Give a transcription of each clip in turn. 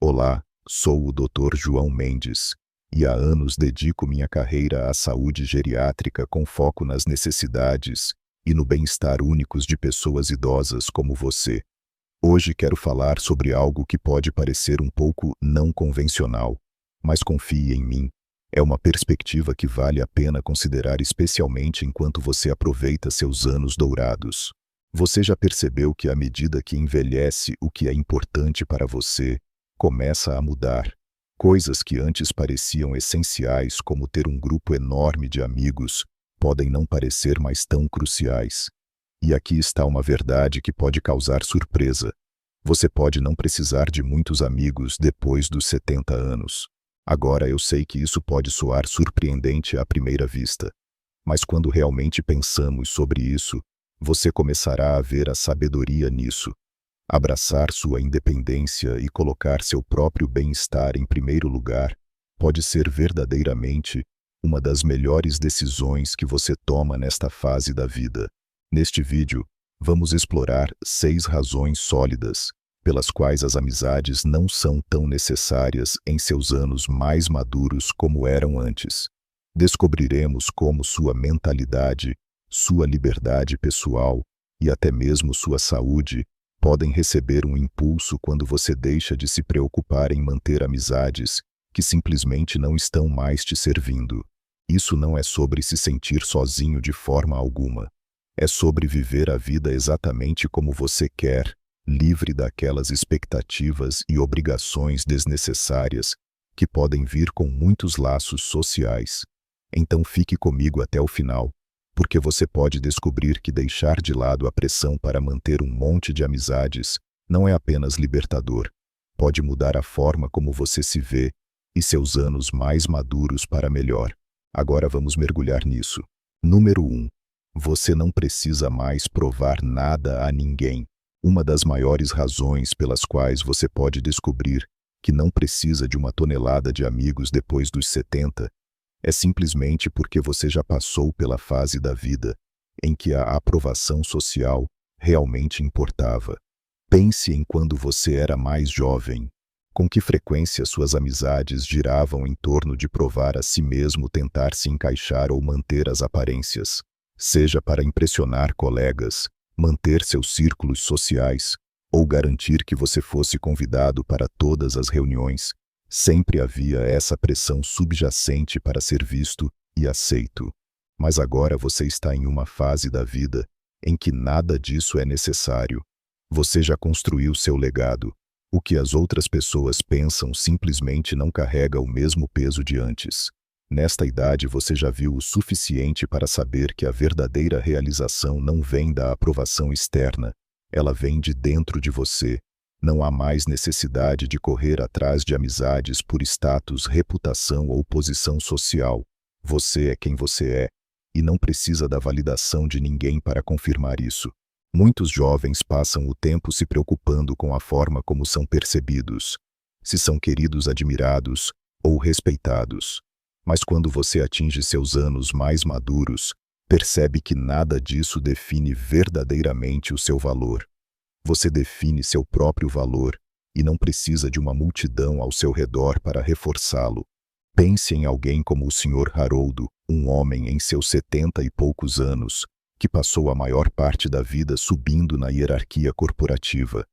Olá, sou o Dr. João Mendes, e há anos dedico minha carreira à saúde geriátrica com foco nas necessidades e no bem-estar únicos de pessoas idosas como você. Hoje quero falar sobre algo que pode parecer um pouco não convencional, mas confie em mim. É uma perspectiva que vale a pena considerar, especialmente enquanto você aproveita seus anos dourados. Você já percebeu que à medida que envelhece, o que é importante para você começa a mudar? Coisas que antes pareciam essenciais, como ter um grupo enorme de amigos, podem não parecer mais tão cruciais. E aqui está uma verdade que pode causar surpresa. Você pode não precisar de muitos amigos depois dos 70 anos. Agora eu sei que isso pode soar surpreendente à primeira vista. Mas quando realmente pensamos sobre isso, você começará a ver a sabedoria nisso. Abraçar sua independência e colocar seu próprio bem-estar em primeiro lugar pode ser verdadeiramente uma das melhores decisões que você toma nesta fase da vida. Neste vídeo, vamos explorar 6 razões sólidas pelas quais as amizades não são tão necessárias em seus anos mais maduros como eram antes. Descobriremos como sua mentalidade, sua liberdade pessoal e até mesmo sua saúde podem receber um impulso quando você deixa de se preocupar em manter amizades que simplesmente não estão mais te servindo. Isso não é sobre se sentir sozinho de forma alguma. É sobre viver a vida exatamente como você quer, livre daquelas expectativas e obrigações desnecessárias que podem vir com muitos laços sociais. Então fique comigo até o final, porque você pode descobrir que deixar de lado a pressão para manter um monte de amizades não é apenas libertador. Pode mudar a forma como você se vê e seus anos mais maduros para melhor. Agora vamos mergulhar nisso. Número 1. Você não precisa mais provar nada a ninguém. Uma das maiores razões pelas quais você pode descobrir que não precisa de uma tonelada de amigos depois dos 70 é simplesmente porque você já passou pela fase da vida em que a aprovação social realmente importava. Pense em quando você era mais jovem. Com que frequência suas amizades giravam em torno de provar a si mesmo, tentar se encaixar ou manter as aparências? Seja para impressionar colegas, manter seus círculos sociais, ou garantir que você fosse convidado para todas as reuniões, sempre havia essa pressão subjacente para ser visto e aceito. Mas agora você está em uma fase da vida em que nada disso é necessário. Você já construiu seu legado. O que as outras pessoas pensam simplesmente não carrega o mesmo peso de antes. Nesta idade você já viu o suficiente para saber que a verdadeira realização não vem da aprovação externa, ela vem de dentro de você. Não há mais necessidade de correr atrás de amizades por status, reputação ou posição social. Você é quem você é, e não precisa da validação de ninguém para confirmar isso. Muitos jovens passam o tempo se preocupando com a forma como são percebidos, se são queridos, admirados ou respeitados. Mas quando você atinge seus anos mais maduros, percebe que nada disso define verdadeiramente o seu valor. Você define seu próprio valor e não precisa de uma multidão ao seu redor para reforçá-lo. Pense em alguém como o Sr. Haroldo, um homem em seus 70 e poucos anos, que passou a maior parte da vida subindo na hierarquia corporativa.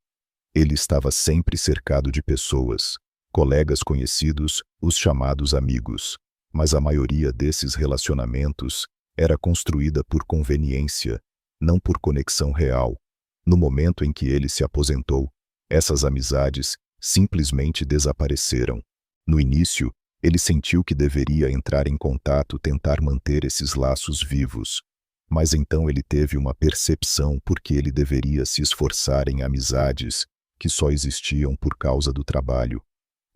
Ele estava sempre cercado de pessoas, colegas conhecidos, os chamados amigos. Mas a maioria desses relacionamentos era construída por conveniência, não por conexão real. No momento em que ele se aposentou, essas amizades simplesmente desapareceram. No início, ele sentiu que deveria entrar em contato, tentar manter esses laços vivos. Mas então ele teve uma percepção porque ele deveria se esforçar em amizades que só existiam por causa do trabalho.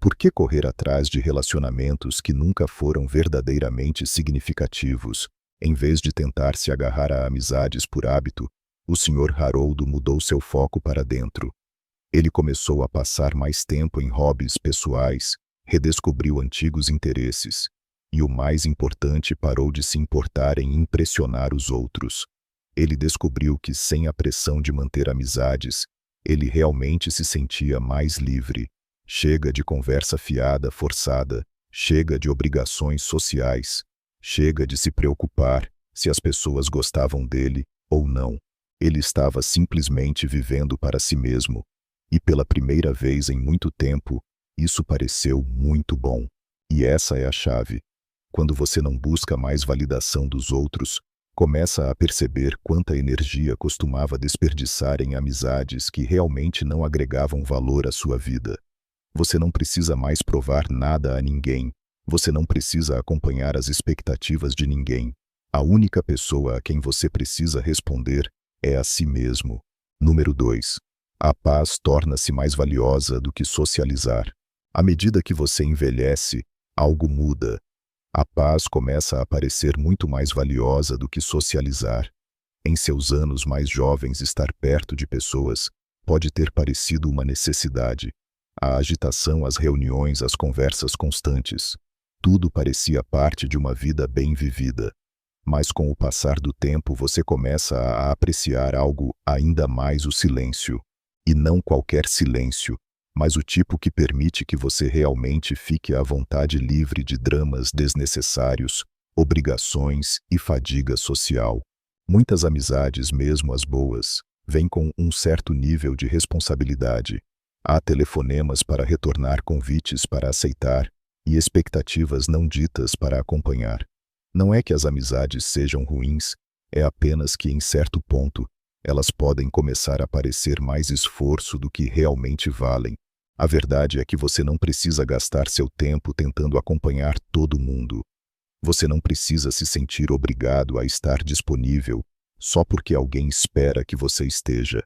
Por que correr atrás de relacionamentos que nunca foram verdadeiramente significativos, em vez de tentar se agarrar a amizades por hábito? O Sr. Haroldo mudou seu foco para dentro. Ele começou a passar mais tempo em hobbies pessoais, redescobriu antigos interesses, e o mais importante, parou de se importar em impressionar os outros. Ele descobriu que, sem a pressão de manter amizades, ele realmente se sentia mais livre. Chega de conversa fiada, forçada. Chega de obrigações sociais. Chega de se preocupar se as pessoas gostavam dele ou não. Ele estava simplesmente vivendo para si mesmo. E pela primeira vez em muito tempo, isso pareceu muito bom. E essa é a chave. Quando você não busca mais validação dos outros, começa a perceber quanta energia costumava desperdiçar em amizades que realmente não agregavam valor à sua vida. Você não precisa mais provar nada a ninguém. Você não precisa acompanhar as expectativas de ninguém. A única pessoa a quem você precisa responder é a si mesmo. Número 2. A paz torna-se mais valiosa do que socializar. À medida que você envelhece, algo muda. A paz começa a parecer muito mais valiosa do que socializar. Em seus anos mais jovens, estar perto de pessoas pode ter parecido uma necessidade. A agitação, as reuniões, as conversas constantes. Tudo parecia parte de uma vida bem vivida. Mas com o passar do tempo você começa a apreciar algo ainda mais: o silêncio. E não qualquer silêncio, mas o tipo que permite que você realmente fique à vontade, livre de dramas desnecessários, obrigações e fadiga social. Muitas amizades, mesmo as boas, vêm com um certo nível de responsabilidade. Há telefonemas para retornar, convites para aceitar e expectativas não ditas para acompanhar. Não é que as amizades sejam ruins, é apenas que, em certo ponto, elas podem começar a parecer mais esforço do que realmente valem. A verdade é que você não precisa gastar seu tempo tentando acompanhar todo mundo. Você não precisa se sentir obrigado a estar disponível só porque alguém espera que você esteja.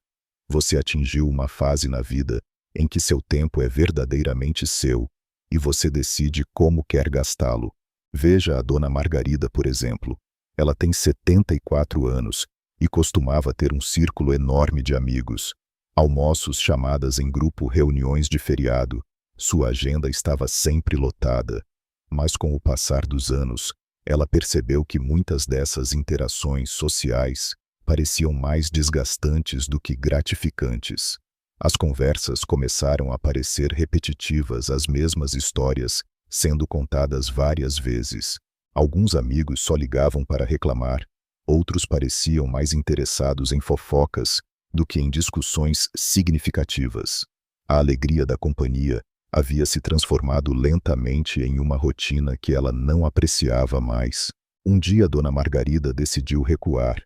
Você atingiu uma fase na vida em que seu tempo é verdadeiramente seu e você decide como quer gastá-lo. Veja a Dona Margarida, por exemplo. Ela tem 74 anos e costumava ter um círculo enorme de amigos. Almoços, chamadas em grupo, reuniões de feriado. Sua agenda estava sempre lotada. Mas com o passar dos anos, ela percebeu que muitas dessas interações sociais pareciam mais desgastantes do que gratificantes. As conversas começaram a parecer repetitivas, as mesmas histórias sendo contadas várias vezes. Alguns amigos só ligavam para reclamar, outros pareciam mais interessados em fofocas do que em discussões significativas. A alegria da companhia havia se transformado lentamente em uma rotina que ela não apreciava mais. Um dia, Dona Margarida decidiu recuar.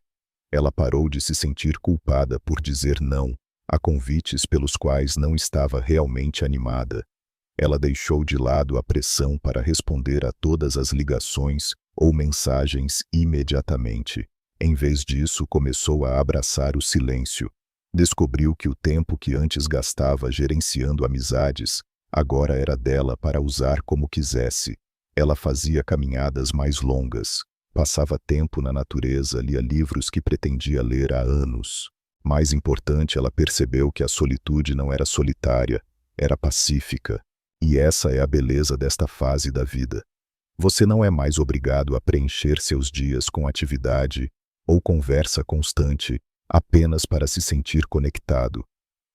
Ela parou de se sentir culpada por dizer não a convites pelos quais não estava realmente animada. Ela deixou de lado a pressão para responder a todas as ligações ou mensagens imediatamente. Em vez disso, começou a abraçar o silêncio. Descobriu que o tempo que antes gastava gerenciando amizades, agora era dela para usar como quisesse. Ela fazia caminhadas mais longas, passava tempo na natureza, lia livros que pretendia ler há anos. Mais importante, ela percebeu que a solitude não era solitária, era pacífica. E essa é a beleza desta fase da vida. Você não é mais obrigado a preencher seus dias com atividade ou conversa constante apenas para se sentir conectado.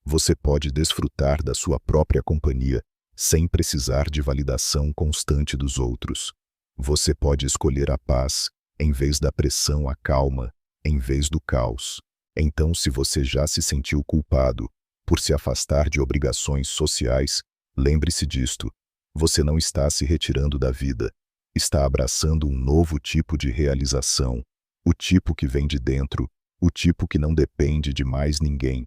Você pode desfrutar da sua própria companhia sem precisar de validação constante dos outros. Você pode escolher a paz em vez da pressão, a calma em vez do caos. Então, se você já se sentiu culpado por se afastar de obrigações sociais, lembre-se disto. Você não está se retirando da vida. Está abraçando um novo tipo de realização. O tipo que vem de dentro, o tipo que não depende de mais ninguém.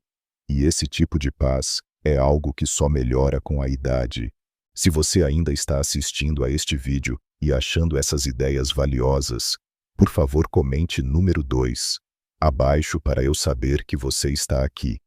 E esse tipo de paz é algo que só melhora com a idade. Se você ainda está assistindo a este vídeo e achando essas ideias valiosas, por favor comente número 2 abaixo para eu saber que você está aqui.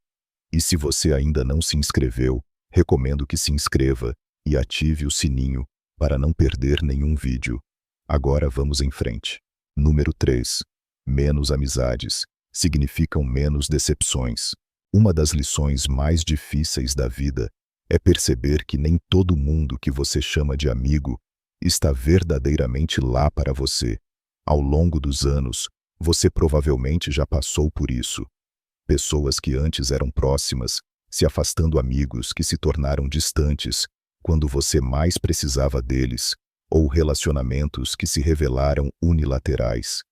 E se você ainda não se inscreveu, recomendo que se inscreva e ative o sininho para não perder nenhum vídeo. Agora vamos em frente. Número 3. Menos amizades significam menos decepções. Uma das lições mais difíceis da vida é perceber que nem todo mundo que você chama de amigo está verdadeiramente lá para você. Ao longo dos anos, você provavelmente já passou por isso. Pessoas que antes eram próximas, se afastando, amigos que se tornaram distantes, quando você mais precisava deles, ou relacionamentos que se revelaram unilaterais.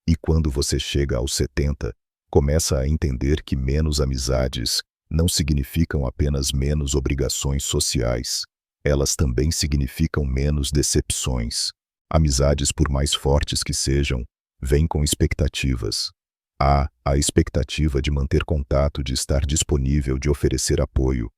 E quando você chega aos 70, começa a entender que menos amizades não significam apenas menos obrigações sociais. Elas também significam menos decepções. Amizades, por mais fortes que sejam, vêm com expectativas. Há a expectativa de manter contato, de estar disponível, de oferecer apoio.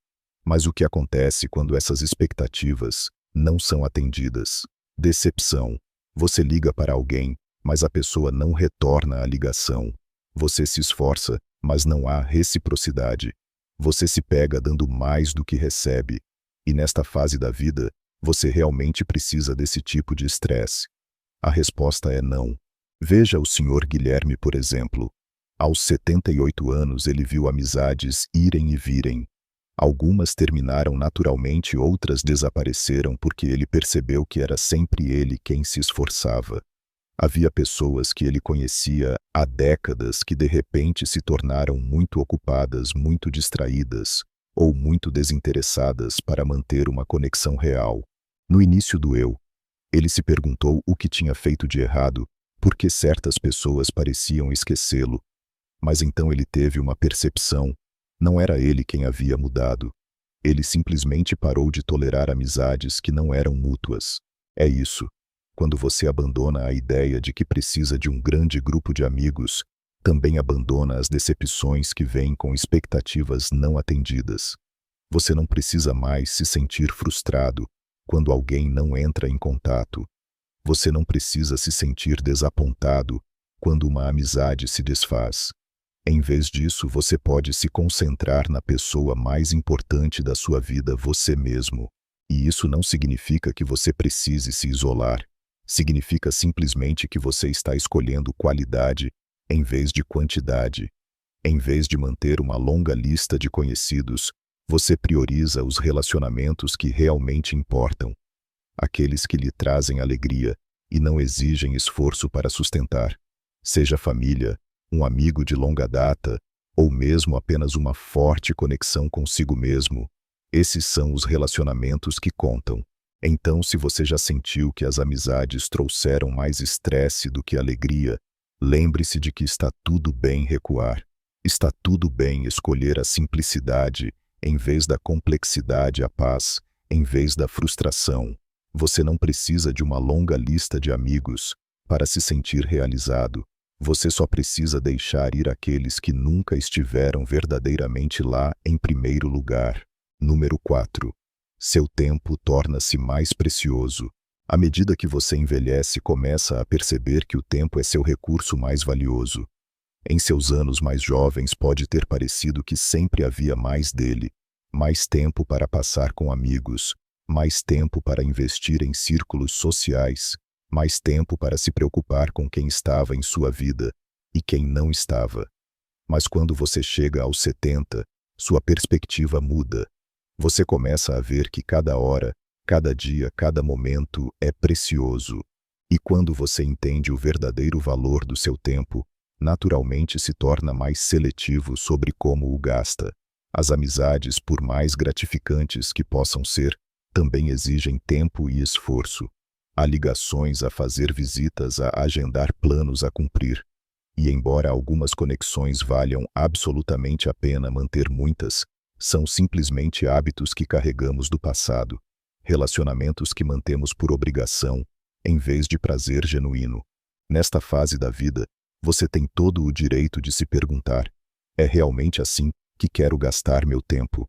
Mas o que acontece quando essas expectativas não são atendidas? Decepção. Você liga para alguém, mas a pessoa não retorna a ligação. Você se esforça, mas não há reciprocidade. Você se pega dando mais do que recebe. E nesta fase da vida, você realmente precisa desse tipo de estresse? A resposta é não. Veja o Sr. Guilherme, por exemplo. Aos 78 anos ele viu amizades irem e virem. Algumas terminaram naturalmente, outras desapareceram porque ele percebeu que era sempre ele quem se esforçava. Havia pessoas que ele conhecia há décadas que de repente se tornaram muito ocupadas, muito distraídas ou muito desinteressadas para manter uma conexão real. No início doeu. Ele se perguntou o que tinha feito de errado, porque certas pessoas pareciam esquecê-lo. Mas então ele teve uma percepção. Não era ele quem havia mudado. Ele simplesmente parou de tolerar amizades que não eram mútuas. É isso. Quando você abandona a ideia de que precisa de um grande grupo de amigos, também abandona as decepções que vêm com expectativas não atendidas. Você não precisa mais se sentir frustrado quando alguém não entra em contato. Você não precisa se sentir desapontado quando uma amizade se desfaz. Em vez disso, você pode se concentrar na pessoa mais importante da sua vida, você mesmo. E isso não significa que você precise se isolar. Significa simplesmente que você está escolhendo qualidade em vez de quantidade. Em vez de manter uma longa lista de conhecidos, você prioriza os relacionamentos que realmente importam. Aqueles que lhe trazem alegria e não exigem esforço para sustentar. Seja família, um amigo de longa data, ou mesmo apenas uma forte conexão consigo mesmo. Esses são os relacionamentos que contam. Então, se você já sentiu que as amizades trouxeram mais estresse do que alegria, lembre-se de que está tudo bem recuar. Está tudo bem escolher a simplicidade em vez da complexidade, a paz em vez da frustração. Você não precisa de uma longa lista de amigos para se sentir realizado. Você só precisa deixar ir aqueles que nunca estiveram verdadeiramente lá em primeiro lugar. Número 4. Seu tempo torna-se mais precioso. À medida que você envelhece, começa a perceber que o tempo é seu recurso mais valioso. Em seus anos mais jovens pode ter parecido que sempre havia mais dele. Mais tempo para passar com amigos, mais tempo para investir em círculos sociais, mais tempo para se preocupar com quem estava em sua vida e quem não estava. Mas quando você chega aos 70, sua perspectiva muda. Você começa a ver que cada hora, cada dia, cada momento é precioso. E quando você entende o verdadeiro valor do seu tempo, naturalmente se torna mais seletivo sobre como o gasta. As amizades, por mais gratificantes que possam ser, também exigem tempo e esforço. Há ligações a fazer, visitas a agendar, planos a cumprir. E embora algumas conexões valham absolutamente a pena manter, muitas são simplesmente hábitos que carregamos do passado, relacionamentos que mantemos por obrigação, em vez de prazer genuíno. Nesta fase da vida, você tem todo o direito de se perguntar: é realmente assim que quero gastar meu tempo?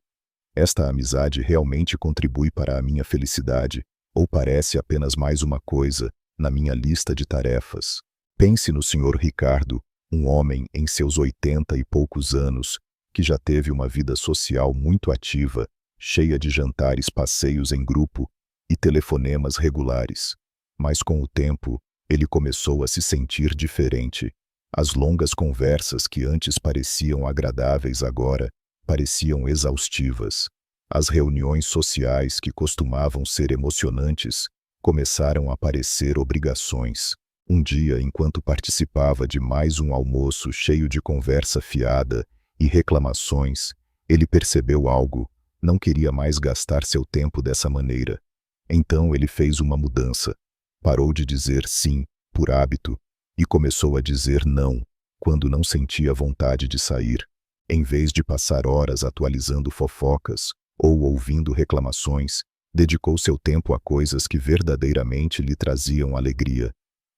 Esta amizade realmente contribui para a minha felicidade, ou parece apenas mais uma coisa na minha lista de tarefas? Pense no Sr. Ricardo, um homem em seus 80 e poucos anos, que já teve uma vida social muito ativa, cheia de jantares, passeios em grupo e telefonemas regulares. Mas com o tempo, ele começou a se sentir diferente. As longas conversas que antes pareciam agradáveis agora pareciam exaustivas. As reuniões sociais que costumavam ser emocionantes começaram a parecer obrigações. Um dia, enquanto participava de mais um almoço cheio de conversa fiada e reclamações, ele percebeu algo. Não queria mais gastar seu tempo dessa maneira. Então ele fez uma mudança. Parou de dizer sim, por hábito, e começou a dizer não, quando não sentia vontade de sair. Em vez de passar horas atualizando fofocas ou ouvindo reclamações, dedicou seu tempo a coisas que verdadeiramente lhe traziam alegria.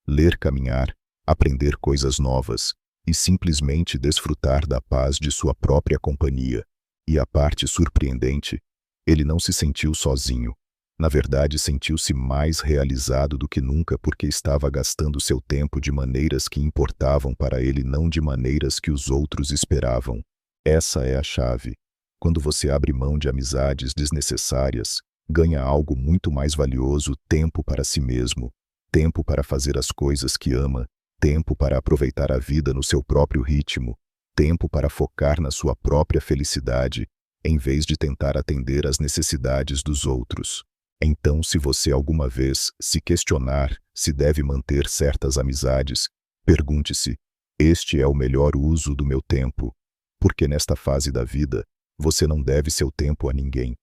Ler, caminhar, aprender coisas novas e simplesmente desfrutar da paz de sua própria companhia. E a parte surpreendente, ele não se sentiu sozinho. Na verdade, sentiu-se mais realizado do que nunca porque estava gastando seu tempo de maneiras que importavam para ele, não de maneiras que os outros esperavam. Essa é a chave. Quando você abre mão de amizades desnecessárias, ganha algo muito mais valioso: tempo para si mesmo, tempo para fazer as coisas que ama, tempo para aproveitar a vida no seu próprio ritmo, tempo para focar na sua própria felicidade, em vez de tentar atender às necessidades dos outros. Então, se você alguma vez se questionar se deve manter certas amizades, pergunte-se: este é o melhor uso do meu tempo? Porque nesta fase da vida, você não deve seu tempo a ninguém.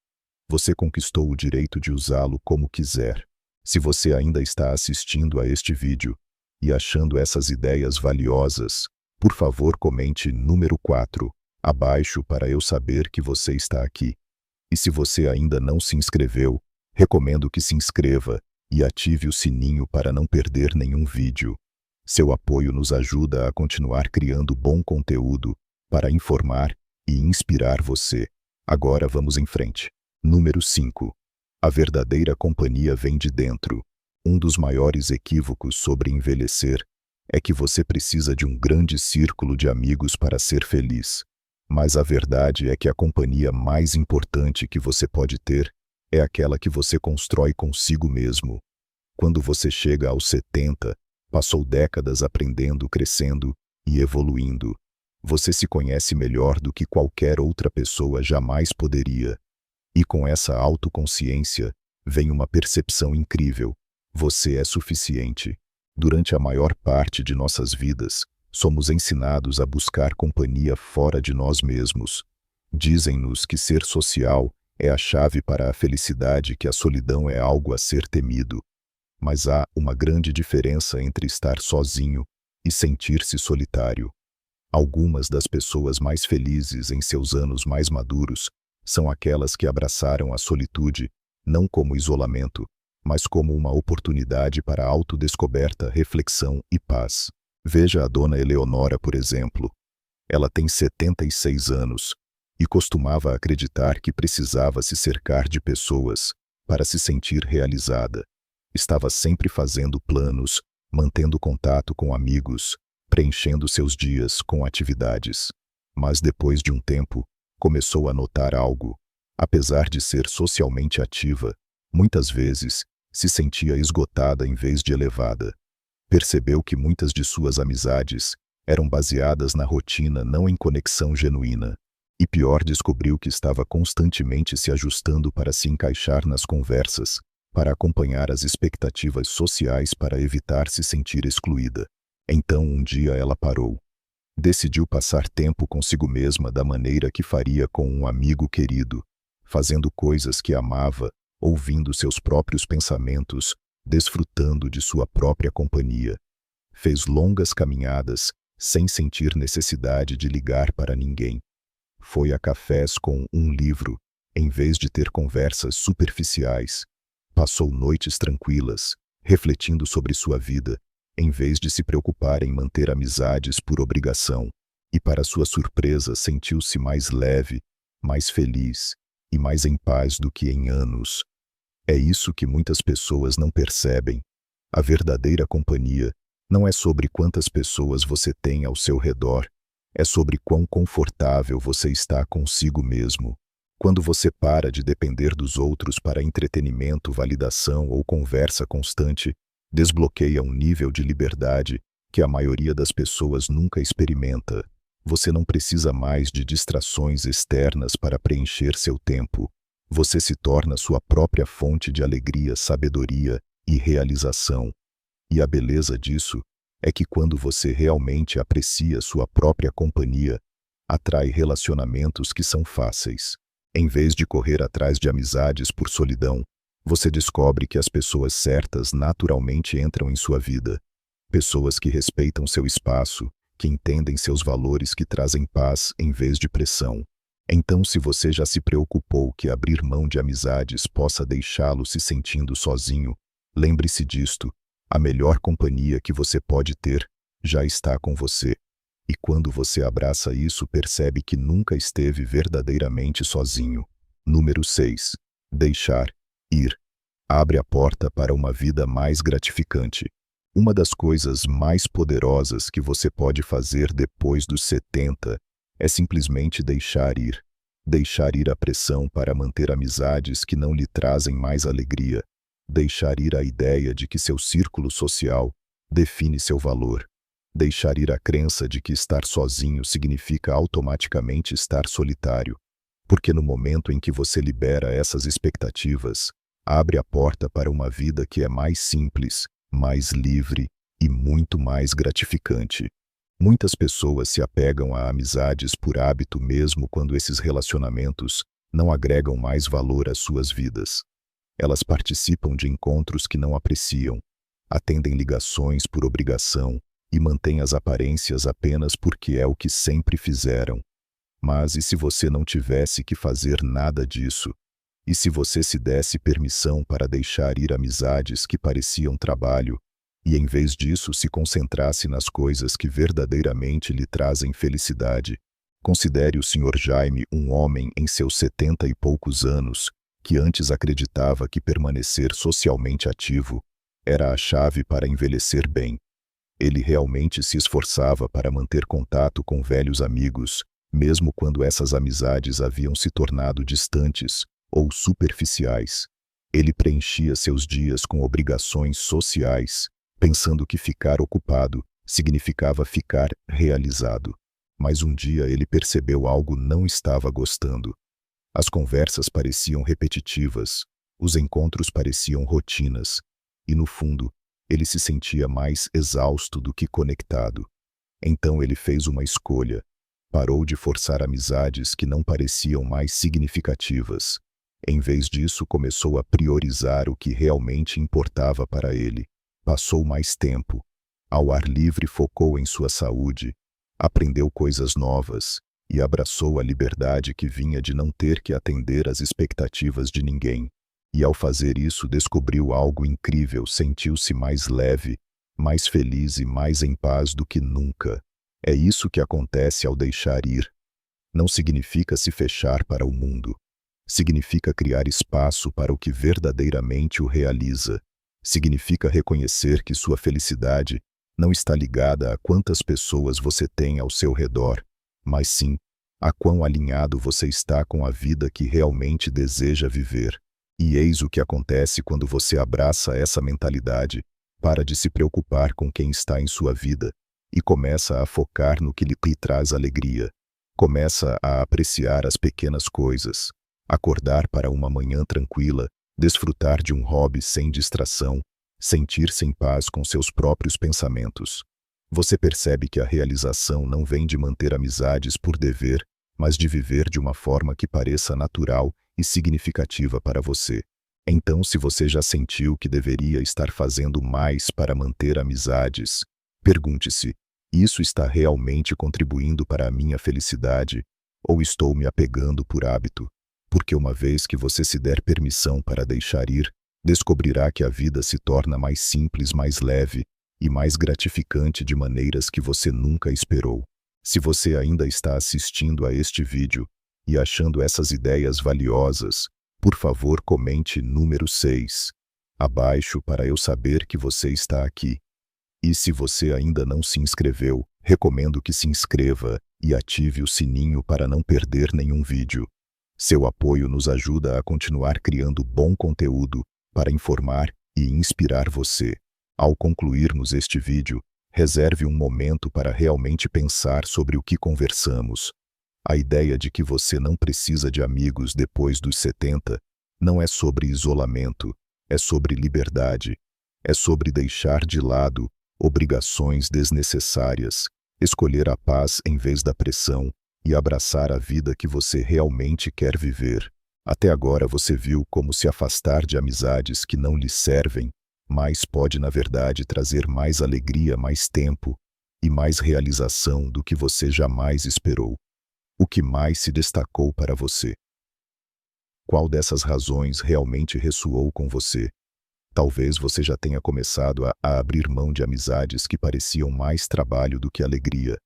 Você conquistou o direito de usá-lo como quiser. Se você ainda está assistindo a este vídeo e achando essas ideias valiosas, por favor comente número 4 abaixo para eu saber que você está aqui. E se você ainda não se inscreveu, recomendo que se inscreva e ative o sininho para não perder nenhum vídeo. Seu apoio nos ajuda a continuar criando bom conteúdo para informar e inspirar você. Agora vamos em frente. Número 5. A verdadeira companhia vem de dentro. Um dos maiores equívocos sobre envelhecer é que você precisa de um grande círculo de amigos para ser feliz. Mas a verdade é que a companhia mais importante que você pode ter é aquela que você constrói consigo mesmo. Quando você chega aos 70, passou décadas aprendendo, crescendo e evoluindo. Você se conhece melhor do que qualquer outra pessoa jamais poderia. E com essa autoconsciência, vem uma percepção incrível: você é suficiente. Durante a maior parte de nossas vidas, somos ensinados a buscar companhia fora de nós mesmos. Dizem-nos que ser social é a chave para a felicidade, que a solidão é algo a ser temido. Mas há uma grande diferença entre estar sozinho e sentir-se solitário. Algumas das pessoas mais felizes em seus anos mais maduros são aquelas que abraçaram a solitude, não como isolamento, mas como uma oportunidade para autodescoberta, reflexão e paz. Veja a dona Eleonora, por exemplo. Ela tem 76 anos e costumava acreditar que precisava se cercar de pessoas para se sentir realizada. Estava sempre fazendo planos, mantendo contato com amigos, preenchendo seus dias com atividades. Mas depois de um tempo, começou a notar algo. Apesar de ser socialmente ativa, muitas vezes se sentia esgotada em vez de elevada. Percebeu que muitas de suas amizades eram baseadas na rotina, não em conexão genuína. E pior, descobriu que estava constantemente se ajustando para se encaixar nas conversas, para acompanhar as expectativas sociais, para evitar se sentir excluída. Então um dia ela parou. Decidiu passar tempo consigo mesma da maneira que faria com um amigo querido, fazendo coisas que amava, ouvindo seus próprios pensamentos, desfrutando de sua própria companhia. Fez longas caminhadas, sem sentir necessidade de ligar para ninguém. Foi a cafés com um livro, em vez de ter conversas superficiais. Passou noites tranquilas, refletindo sobre sua vida, em vez de se preocupar em manter amizades por obrigação. E para sua surpresa, sentiu-se mais leve, mais feliz e mais em paz do que em anos. É isso que muitas pessoas não percebem. A verdadeira companhia não é sobre quantas pessoas você tem ao seu redor, é sobre quão confortável você está consigo mesmo. Quando você para de depender dos outros para entretenimento, validação ou conversa constante, desbloqueia um nível de liberdade que a maioria das pessoas nunca experimenta. Você não precisa mais de distrações externas para preencher seu tempo. Você se torna sua própria fonte de alegria, sabedoria e realização. E a beleza disso é que quando você realmente aprecia sua própria companhia, atrai relacionamentos que são fáceis. Em vez de correr atrás de amizades por solidão, você descobre que as pessoas certas naturalmente entram em sua vida. Pessoas que respeitam seu espaço, que entendem seus valores, que trazem paz em vez de pressão. Então, se você já se preocupou que abrir mão de amizades possa deixá-lo se sentindo sozinho, lembre-se disto: a melhor companhia que você pode ter já está com você. E quando você abraça isso, percebe que nunca esteve verdadeiramente sozinho. Número 6. Deixar ir. Abre a porta para uma vida mais gratificante. Uma das coisas mais poderosas que você pode fazer depois dos 70 é simplesmente deixar ir. Deixar ir a pressão para manter amizades que não lhe trazem mais alegria. Deixar ir a ideia de que seu círculo social define seu valor. Deixar ir a crença de que estar sozinho significa automaticamente estar solitário. Porque no momento em que você libera essas expectativas, abre a porta para uma vida que é mais simples, mais livre e muito mais gratificante. Muitas pessoas se apegam a amizades por hábito mesmo quando esses relacionamentos não agregam mais valor às suas vidas. Elas participam de encontros que não apreciam, atendem ligações por obrigação e mantêm as aparências apenas porque é o que sempre fizeram. Mas e se você não tivesse que fazer nada disso? E se você se desse permissão para deixar ir amizades que pareciam trabalho, e em vez disso se concentrasse nas coisas que verdadeiramente lhe trazem felicidade? Considere o Sr. Jaime um homem em seus 70 e poucos anos, que antes acreditava que permanecer socialmente ativo era a chave para envelhecer bem. Ele realmente se esforçava para manter contato com velhos amigos, mesmo quando essas amizades haviam se tornado distantes ou superficiais. Ele preenchia seus dias com obrigações sociais, pensando que ficar ocupado significava ficar realizado. Mas um dia ele percebeu algo: não estava gostando. As conversas pareciam repetitivas, os encontros pareciam rotinas, e no fundo, ele se sentia mais exausto do que conectado. Então ele fez uma escolha. Parou de forçar amizades que não pareciam mais significativas. Em vez disso, começou a priorizar o que realmente importava para ele. Passou mais tempo. Ao ar livre, focou em sua saúde, aprendeu coisas novas e abraçou a liberdade que vinha de não ter que atender às expectativas de ninguém. E ao fazer isso, descobriu algo incrível: sentiu-se mais leve, mais feliz e mais em paz do que nunca. É isso que acontece ao deixar ir. Não significa se fechar para o mundo. Significa criar espaço para o que verdadeiramente o realiza. Significa reconhecer que sua felicidade não está ligada a quantas pessoas você tem ao seu redor, mas sim a quão alinhado você está com a vida que realmente deseja viver. E eis o que acontece quando você abraça essa mentalidade: para de se preocupar com quem está em sua vida e começa a focar no que lhe traz alegria. Começa a apreciar as pequenas coisas, acordar para uma manhã tranquila, desfrutar de um hobby sem distração, sentir-se em paz com seus próprios pensamentos. Você percebe que a realização não vem de manter amizades por dever, mas de viver de uma forma que pareça natural e significativa para você. Então, se você já sentiu que deveria estar fazendo mais para manter amizades, pergunte-se: isso está realmente contribuindo para a minha felicidade, ou estou me apegando por hábito? Porque uma vez que você se der permissão para deixar ir, descobrirá que a vida se torna mais simples, mais leve e mais gratificante de maneiras que você nunca esperou. Se você ainda está assistindo a este vídeo e achando essas ideias valiosas, por favor comente número 6 abaixo para eu saber que você está aqui. E se você ainda não se inscreveu, recomendo que se inscreva e ative o sininho para não perder nenhum vídeo. Seu apoio nos ajuda a continuar criando bom conteúdo para informar e inspirar você. Ao concluirmos este vídeo, reserve um momento para realmente pensar sobre o que conversamos. A ideia de que você não precisa de amigos depois dos 70 não é sobre isolamento, é sobre liberdade. É sobre deixar de lado obrigações desnecessárias, escolher a paz em vez da pressão e abraçar a vida que você realmente quer viver. Até agora você viu como se afastar de amizades que não lhe servem, mas pode na verdade trazer mais alegria, mais tempo e mais realização do que você jamais esperou. O que mais se destacou para você? Qual dessas razões realmente ressoou com você? Talvez você já tenha começado a abrir mão de amizades que pareciam mais trabalho do que alegria.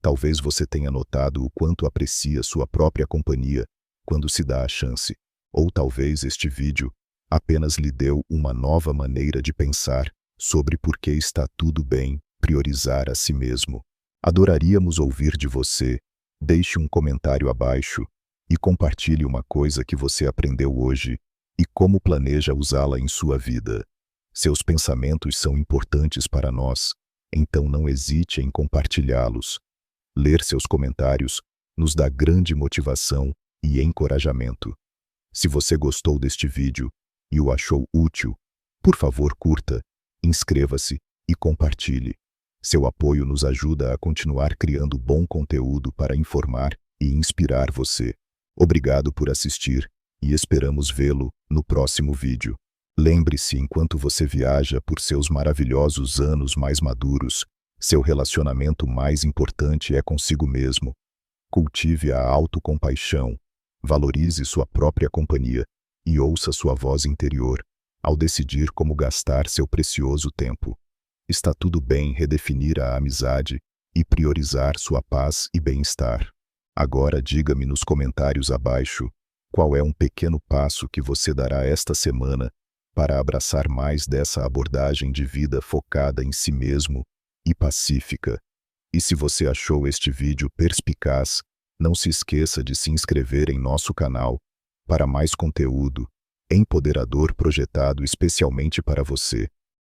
Talvez você tenha notado o quanto aprecia sua própria companhia quando se dá a chance. Ou talvez este vídeo apenas lhe deu uma nova maneira de pensar sobre por que está tudo bem priorizar a si mesmo. Adoraríamos ouvir de você. Deixe um comentário abaixo e compartilhe uma coisa que você aprendeu hoje e como planeja usá-la em sua vida. Seus pensamentos são importantes para nós, então não hesite em compartilhá-los. Ler seus comentários nos dá grande motivação e encorajamento. Se você gostou deste vídeo e o achou útil, por favor curta, inscreva-se e compartilhe. Seu apoio nos ajuda a continuar criando bom conteúdo para informar e inspirar você. Obrigado por assistir e esperamos vê-lo no próximo vídeo. Lembre-se, enquanto você viaja por seus maravilhosos anos mais maduros, seu relacionamento mais importante é consigo mesmo. Cultive a autocompaixão, valorize sua própria companhia e ouça sua voz interior ao decidir como gastar seu precioso tempo. Está tudo bem redefinir a amizade e priorizar sua paz e bem-estar. Agora diga-me nos comentários abaixo qual é um pequeno passo que você dará esta semana para abraçar mais dessa abordagem de vida focada em si mesmo e pacífica. E se você achou este vídeo perspicaz, não se esqueça de se inscrever em nosso canal para mais conteúdo empoderador projetado especialmente para você.